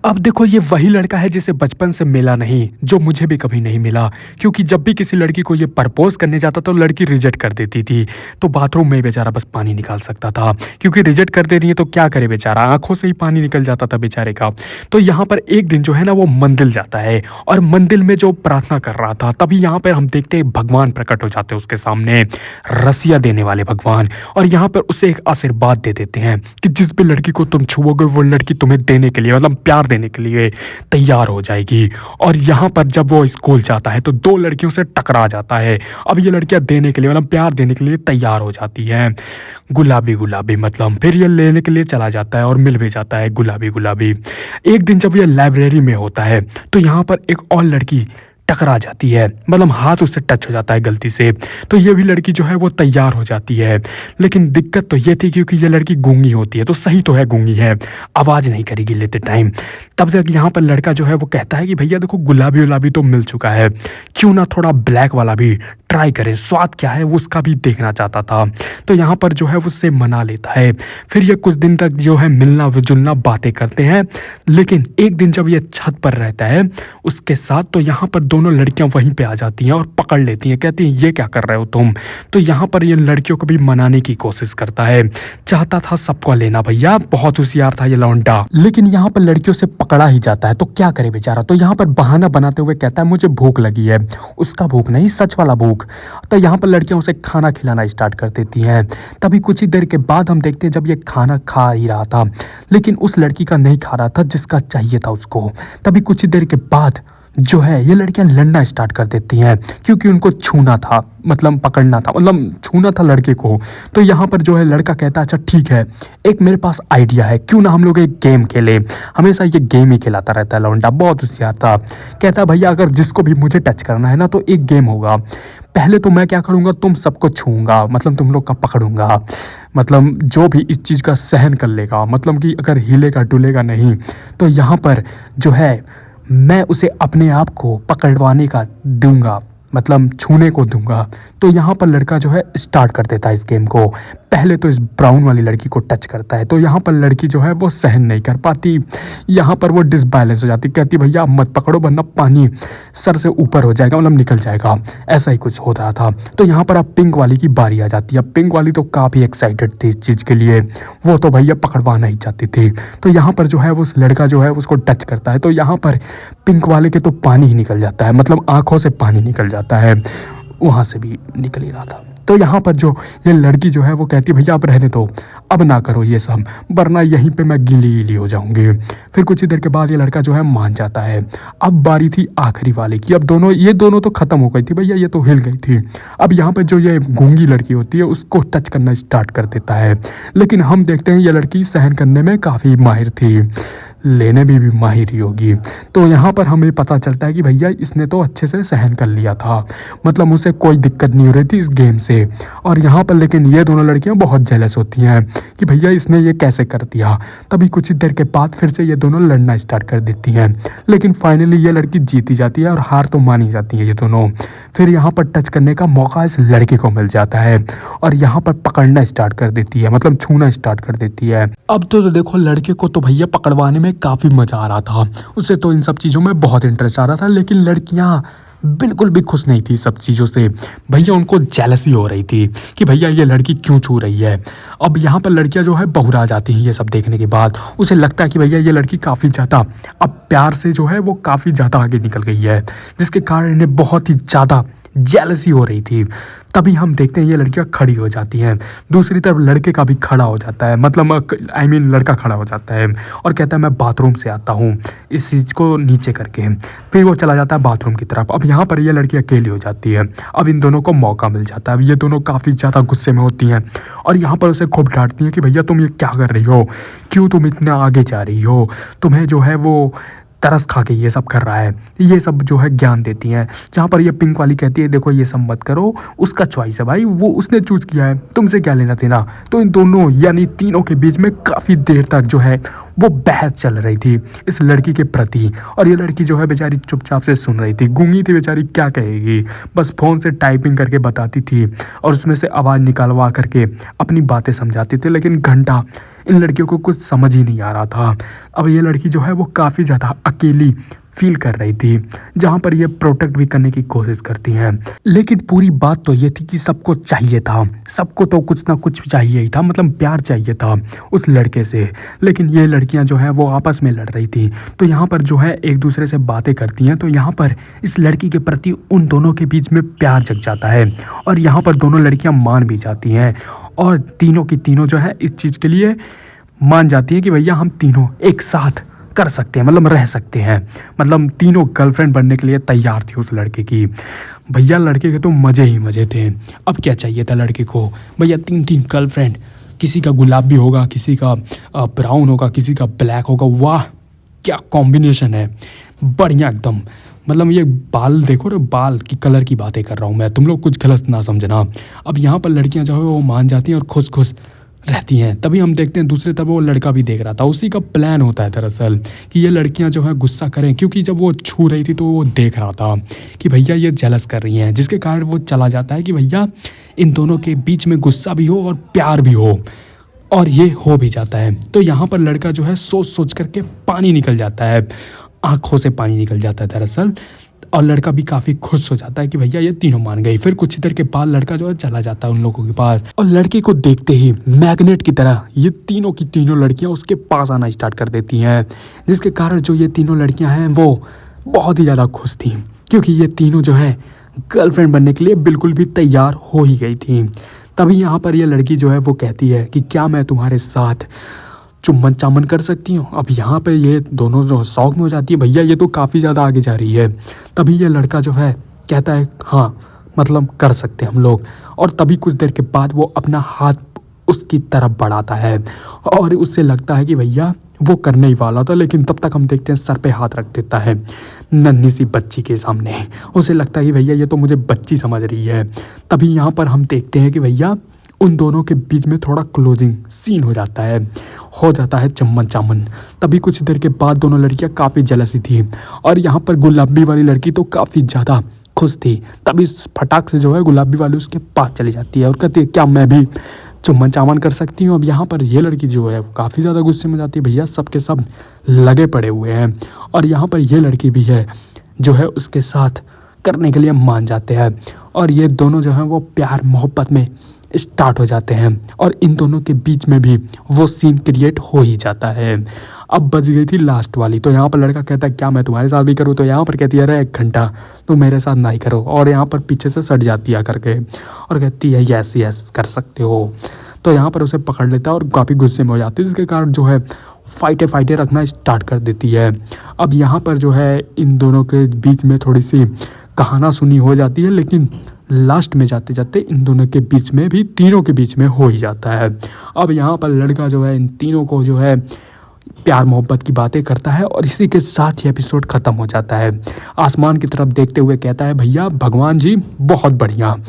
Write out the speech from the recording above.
अब देखो ये वही लड़का है जिसे बचपन से मिला नहीं, जो मुझे भी कभी नहीं मिला। क्योंकि जब भी किसी लड़की को ये प्रपोज करने जाता तो लड़की रिजेक्ट कर देती थी। तो बाथरूम में बेचारा बस पानी निकाल सकता था, क्योंकि रिजेक्ट कर दे रही है तो क्या करे बेचारा, आंखों से ही पानी निकल जाता था बेचारे का। तो यहाँ पर एक दिन जो है ना वो मंदिर जाता है, और मंदिर में जो प्रार्थना कर रहा था तभी यहाँ पर हम देखते हैं भगवान प्रकट हो जाते हैं उसके सामने, रसिया देने वाले भगवान। और यहाँ पर उसे एक आशीर्वाद दे देते हैं कि जिस भी लड़की को तुम छुओगे वो लड़की तुम्हें देने के लिए, मतलब प्यार देने के लिए तैयार हो जाएगी। और यहाँ पर जब वो स्कूल जाता है तो दो लड़कियों से टकरा जाता है। अब ये लड़कियां देने के लिए, मतलब प्यार देने के लिए तैयार हो जाती हैं, गुलाबी गुलाबी, मतलब फिर ये लेने के लिए चला जाता है और मिल भी जाता है गुलाबी गुलाबी। एक दिन जब ये लाइब्रेरी में होता है तो यहाँ पर एक और लड़की टकरा जाती है, मतलब हाथ उससे टच हो जाता है गलती से। तो ये भी लड़की जो है वो तैयार हो जाती है। लेकिन दिक्कत तो ये थी क्योंकि ये लड़की गूंगी होती है, तो सही तो है गूंगी है, आवाज़ नहीं करेगी लेते टाइम। तब तक यहाँ पर लड़का जो है वो कहता है कि भैया देखो गुलाबी गुलाबी तो मिल चुका है, क्यों ना थोड़ा ब्लैक वाला भी ट्राई करें, स्वाद क्या है वो उसका भी देखना चाहता था। तो यहाँ पर जो है उससे मना लेता है। फिर ये कुछ दिन तक जो है मिलना जुलना बातें करते हैं। लेकिन एक दिन जब ये छत पर रहता है उसके साथ, तो यहाँ पर दोनों लड़कियां वहीं पे आ जाती हैं और पकड़ लेती हैं, कहती हैं ये क्या कर रहे हो तुम। तो यहाँ पर ये लड़कियों को भी मनाने की कोशिश करता है, चाहता था सबको लेना, भैया बहुत होशियार था ये लौंडा। लेकिन यहाँ पर लड़कियों से पकड़ा ही जाता है, तो क्या करे बेचारा। तो यहाँ पर बहाना बनाते हुए कहता है मुझे भूख लगी है, उसका भूख नहीं सच वाला भूख। तो यहाँ पर लड़कियां उसे खाना खिलाना स्टार्ट कर देती हैं। तभी कुछ ही देर के बाद हम देखते हैं जब ये खाना खा ही रहा था, लेकिन उस लड़की का नहीं खा रहा था जिसका चाहिए था उसको। तभी कुछ ही देर के बाद जो है ये लड़कियां लड़ना स्टार्ट कर देती हैं, क्योंकि उनको छूना था, मतलब पकड़ना था, मतलब छूना था लड़के को। तो यहाँ पर जो है लड़का कहता है अच्छा ठीक है, एक मेरे पास आइडिया है, क्यों ना हम लोग एक गेम खेले। हमेशा ये गेम ही खिलाता रहता है लौंडा, बहुत होशियार था। कहता है भैया अगर जिसको भी मुझे टच करना है ना तो एक गेम होगा, पहले तो मैं क्या करूँगा तुम सबको छूऊंगा, मतलब तुम लोग का पकड़ूंगा, मतलब जो भी इस चीज़ का सहन कर लेगा, मतलब कि अगर हिलेगा डुलेगा नहीं, तो यहाँ पर जो है मैं उसे अपने आप को पकड़वाने का दूंगा, मतलब छूने को दूंगा। तो यहाँ पर लड़का जो है स्टार्ट कर देता है इस गेम को। पहले तो इस ब्राउन वाली लड़की को टच करता है, तो यहाँ पर लड़की जो है वो सहन नहीं कर पाती, यहाँ पर वो डिसबैलेंस हो जाती, कहती भैया मत पकड़ो वरना पानी सर से ऊपर हो जाएगा, मतलब निकल जाएगा, ऐसा ही कुछ हो रहा था। तो यहाँ पर अब पिंक वाली की बारी आ जाती है। पिंक वाली तो काफ़ी एक्साइटेड थी इस चीज़ के लिए, वो तो भैया पकड़वाना ही चाहती थी। तो यहाँ पर जो है वो उस लड़का जो है उसको टच करता है, तो यहाँ पर पिंक वाले के तो पानी ही निकल जाता है, मतलब आंखों से पानी निकल जाता है, वहाँ से भी निकल ही रहा था। तो यहाँ पर जो ये लड़की जो है वो कहती भैया अब रहने दो, अब ना करो ये सब, वरना यहीं पे मैं गीली गीली हो जाऊंगी। फिर कुछ ही देर के बाद ये लड़का जो है मान जाता है। अब बारी थी आखिरी वाले की। अब ये दोनों तो ख़त्म हो गई थी भैया, ये तो हिल गई थी। अब यहाँ पर जो ये गूंगी लड़की होती है उसको टच करना स्टार्ट कर देता है। लेकिन हम देखते हैं ये लड़की सहन करने में काफ़ी माहिर थी, लेने में भी माहिर ही होगी। तो यहाँ पर हमें पता चलता है कि भैया इसने तो अच्छे से सहन कर लिया था, मतलब उसे कोई दिक्कत नहीं हो रही थी इस गेम से। और यहाँ पर लेकिन ये दोनों लड़कियाँ बहुत जेलस होती हैं कि भैया इसने ये कैसे कर दिया। तभी कुछ ही देर के बाद फिर से ये दोनों लड़ना स्टार्ट कर देती हैं। लेकिन फाइनली ये लड़की जीती जाती है और हार तो मानी जाती है ये दोनों। फिर यहाँ पर टच करने का मौका इस लड़के को मिल जाता है और यहाँ पर पकड़ना स्टार्ट कर देती है, मतलब छूना स्टार्ट कर देती है। अब तो देखो लड़के को तो भैया पकड़वाने में काफ़ी मज़ा आ रहा था, उसे तो इन सब चीज़ों में बहुत इंटरेस्ट आ रहा था। लेकिन लड़कियाँ बिल्कुल भी खुश नहीं थी सब चीज़ों से, भैया उनको जेलसी हो रही थी कि भैया ये लड़की क्यों छू रही है। अब यहाँ पर लड़कियाँ जो है बहुरा जाती हैं ये सब देखने के बाद, उसे लगता है कि भैया ये लड़की काफ़ी ज़्यादा अब प्यार से जो है वो काफ़ी ज़्यादा आगे निकल गई है, जिसके कारण इन्हें बहुत ही ज़्यादा जेलसी हो रही थी। तभी हम देखते हैं ये लड़कियां खड़ी हो जाती हैं, दूसरी तरफ लड़के का भी खड़ा हो जाता है, मतलब लड़का खड़ा हो जाता है और कहता है मैं बाथरूम से आता हूँ, इस चीज़ को नीचे करके। फिर वो चला जाता है बाथरूम की तरफ। अब यहाँ पर ये लड़की अकेली हो जाती है। अब इन दोनों को मौका मिल जाता है। अब ये दोनों काफ़ी ज़्यादा गुस्से में होती हैं और यहाँ पर उसे खूब डांटती हैं कि भैया तुम ये क्या कर रही हो, क्यों तुम इतना आगे जा रही हो, तुम्हें जो है वो तरस खा के ये सब कर रहा है, ये सब जो है ज्ञान देती हैं। जहाँ पर ये पिंक वाली कहती है देखो ये सब मत करो, उसका चॉइस है भाई, वो उसने चूज किया है, तुमसे क्या लेना देना। तो इन दोनों यानी तीनों के बीच में काफ़ी देर तक जो है वो बहस चल रही थी इस लड़की के प्रति। और ये लड़की जो है बेचारी चुपचाप से सुन रही थी, गूंगी थी बेचारी, क्या कहेगी, बस फ़ोन से टाइपिंग करके बताती थी और उसमें से आवाज़ निकालवा करके अपनी बातें समझाती थी। लेकिन घंटा इन लड़कियों को कुछ समझ ही नहीं आ रहा था। अब ये लड़की जो है वो काफ़ी ज़्यादा अकेली फील कर रही थी, जहाँ पर ये प्रोटेक्ट भी करने की कोशिश करती हैं। लेकिन पूरी बात तो ये थी कि सबको चाहिए था, सबको तो कुछ ना कुछ चाहिए ही था, मतलब प्यार चाहिए था उस लड़के से। लेकिन ये लड़कियां जो है वो आपस में लड़ रही थी, तो यहाँ पर जो है एक दूसरे से बातें करती हैं। तो यहाँ पर इस लड़की के प्रति उन दोनों के बीच में प्यार जग जाता है और यहाँ पर दोनों लड़कियां मान भी जाती हैं और तीनों की तीनों जो है इस चीज़ के लिए मान जाती हैं कि भैया हम तीनों एक साथ कर सकते हैं, मतलब रह सकते हैं। मतलब तीनों गर्लफ्रेंड बनने के लिए तैयार थी उस लड़के की। भैया लड़के के तो मज़े ही मज़े थे। अब क्या चाहिए था लड़के को, भैया 3 गर्लफ्रेंड, किसी का गुलाबी होगा, किसी का ब्राउन होगा, किसी का ब्लैक होगा। वाह क्या कॉम्बिनेशन है, बढ़िया एकदम। मतलब ये बाल देखो रे, बाल की कलर की बातें कर रहा हूँ मैं, तुम लोग कुछ गलत ना समझना। अब यहाँ पर लड़कियाँ जो है वो मान जाती हैं और खुश खुश रहती हैं। तभी हम देखते हैं दूसरे तरफ वो लड़का भी देख रहा था, उसी का प्लान होता है दरअसल कि ये लड़कियां जो है गुस्सा करें, क्योंकि जब वो छू रही थी तो वो देख रहा था कि भैया ये जेलस कर रही हैं, जिसके कारण वो चला जाता है कि भैया इन दोनों के बीच में गुस्सा भी हो और प्यार भी हो, और ये हो भी जाता है। तो यहाँ पर लड़का जो है सोच सोच करके पानी निकल जाता है, आंखों से पानी निकल जाता है दरअसल। और लड़का भी काफ़ी खुश हो जाता है कि भैया ये तीनों मान गई। फिर कुछ ही देर के बाद लड़का जो है चला जाता है उन लोगों के पास, और लड़के को देखते ही मैग्नेट की तरह ये तीनों की तीनों लड़कियां उसके पास आना स्टार्ट कर देती हैं, जिसके कारण जो ये तीनों लड़कियां हैं वो बहुत ही ज़्यादा खुश थी, क्योंकि ये तीनों जो है गर्लफ्रेंड बनने के लिए बिल्कुल भी तैयार हो ही गई थी। तभी यहाँ पर ये लड़की जो है वो कहती है कि क्या मैं तुम्हारे साथ चुम्बन चामन कर सकती हूँ। अब यहाँ पे ये दोनों जो शौक में हो जाती है, भैया ये तो काफ़ी ज़्यादा आगे जा रही है। तभी ये लड़का जो है कहता है हाँ मतलब कर सकते हैं हम लोग, और तभी कुछ देर के बाद वो अपना हाथ उसकी तरफ बढ़ाता है और उससे लगता है कि भैया वो करने ही वाला था, लेकिन तब तक हम देखते हैं सर पे हाथ रख देता है नन्ही सी बच्ची के सामने। उसे लगता है कि भैया ये तो मुझे बच्ची समझ रही है। तभी यहाँ पर हम देखते हैं कि भैया उन दोनों के बीच में थोड़ा क्लोजिंग सीन हो जाता है चम्मन चामन। तभी कुछ देर के बाद दोनों लड़कियां काफ़ी जलसी थी, और यहाँ पर गुलाबी वाली लड़की तो काफ़ी ज़्यादा खुश थी। तभी फटाक से जो है गुलाबी वाली उसके पास चली जाती है और कहती है क्या मैं भी चुम्बन चामन कर सकती हूँ। अब यहाँ पर ये लड़की जो है काफ़ी ज़्यादा गुस्से में जाती है, भैया सब के सब लगे पड़े हुए हैं, और यहाँ पर ये लड़की भी है जो है उसके साथ करने के लिए मान जाते हैं, और ये दोनों जो हैं वो प्यार मोहब्बत में स्टार्ट हो जाते हैं, और इन दोनों के बीच में भी वो सीन क्रिएट हो ही जाता है। अब बच गई थी लास्ट वाली, तो यहाँ पर लड़का कहता है क्या मैं तुम्हारे साथ भी करूँ, तो यहाँ पर कहती है अरे 1 घंटा तो मेरे साथ ना ही करो, और यहाँ पर पीछे से सट जाती है करके और कहती है यस यस कर सकते हो। तो यहाँ पर उसे पकड़ लेता है और काफ़ी गुस्से में हो जाती है, जिसके कारण जो है फाइटें रखना स्टार्ट कर देती है। अब यहाँ पर जो है इन दोनों के बीच में थोड़ी सी कहाना सुनी हो जाती है, लेकिन लास्ट में जाते जाते इन दोनों के बीच में भी तीनों के बीच में हो ही जाता है। अब यहाँ पर लड़का जो है इन तीनों को जो है प्यार मोहब्बत की बातें करता है, और इसी के साथ ही एपिसोड ख़त्म हो जाता है। आसमान की तरफ देखते हुए कहता है भैया भगवान जी बहुत बढ़िया।